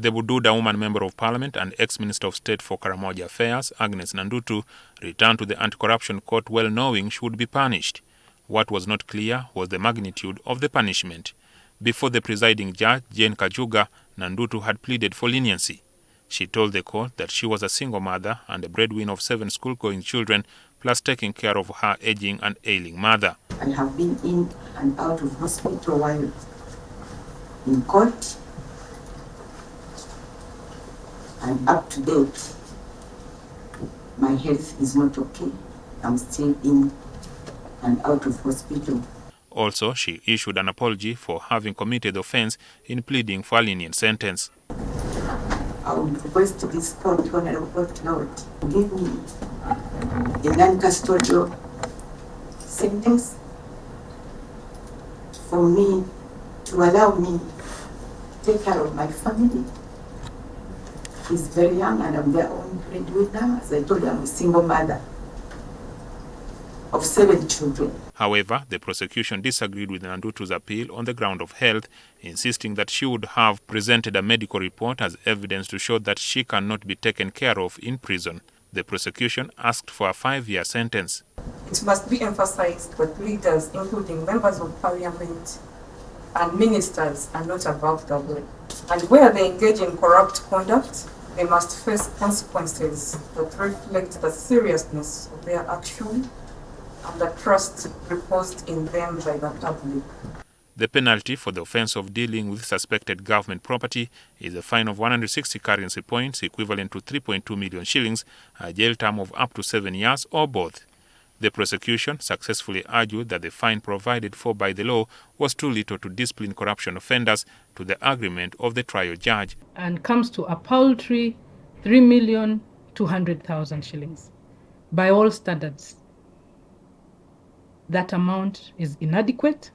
The Bududa woman member of parliament and ex-minister of state for Karamoja affairs, Agnes Nandutu, returned to the anti-corruption court well knowing she would be punished. What was not clear was the magnitude of the punishment. Before the presiding judge, Jane Kajuga, Nandutu had pleaded for leniency. She told the court that she was a single mother and a breadwinner of 7 school-going children, plus taking care of her aging and ailing mother. I have been in and out of hospital while in court. I'm up to date. My health is not okay. I'm still in and out of hospital. Also, she issued an apology for having committed the offence in pleading for a lenient sentence. I would request this court, Honorable Court, Lord, give me a non-custodial sentence for me to allow me to take care of my family. He's very young and I'm their own breadwinner. As I told you, I'm a single mother of 7 children. However, the prosecution disagreed with Nandutu's appeal on the ground of health, insisting that she would have presented a medical report as evidence to show that she cannot be taken care of in prison. The prosecution asked for a 5-year sentence. It must be emphasized that leaders, including members of parliament and ministers, are not above the law. And where they engage in corrupt conduct, they must face consequences that reflect the seriousness of their action and the trust reposed in them by the public. The penalty for the offence of dealing with suspected government property is a fine of 160 currency points, equivalent to 3.2 million shillings, a jail term of up to 7 years, or both. The prosecution successfully argued that the fine provided for by the law was too little to discipline corruption offenders, to the agreement of the trial judge. And comes to a paltry 3,200,000 shillings. By all standards, that amount is inadequate.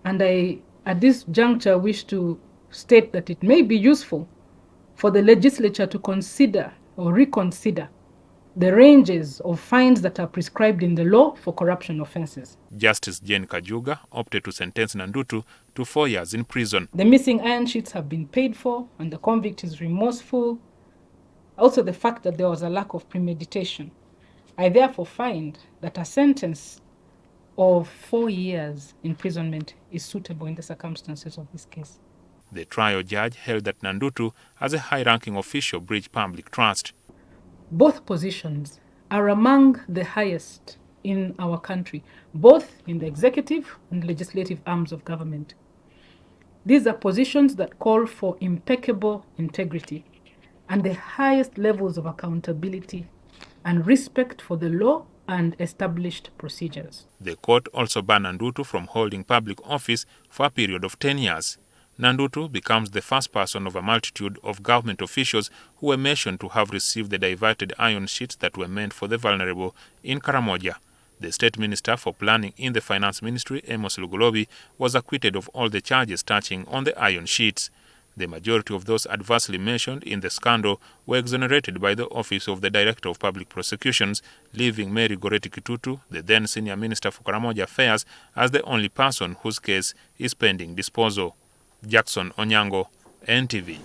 And I, at this juncture, wish to state that it may be useful for the legislature to consider or reconsider the ranges of fines that are prescribed in the law for corruption offences. Justice Jane Kajuga opted to sentence Nandutu to 4 years in prison. The missing iron sheets have been paid for and the convict is remorseful. Also the fact that there was a lack of premeditation. I therefore find that a sentence of 4 years imprisonment is suitable in the circumstances of this case. The trial judge held that Nandutu, as a high-ranking official, breached public trust. Both positions are among the highest in our country, both in the executive and legislative arms of government. These are positions that call for impeccable integrity and the highest levels of accountability and respect for the law and established procedures. The court also banned Nandutu from holding public office for a period of 10 years. Nandutu becomes the first person of a multitude of government officials who were mentioned to have received the diverted iron sheets that were meant for the vulnerable in Karamoja. The state minister for planning in the finance ministry, Amos Lugolobi, was acquitted of all the charges touching on the iron sheets. The majority of those adversely mentioned in the scandal were exonerated by the Office of the Director of Public Prosecutions, leaving Mary Goreti Kitutu, the then senior minister for Karamoja affairs, as the only person whose case is pending disposal. Jackson Onyango, NTV.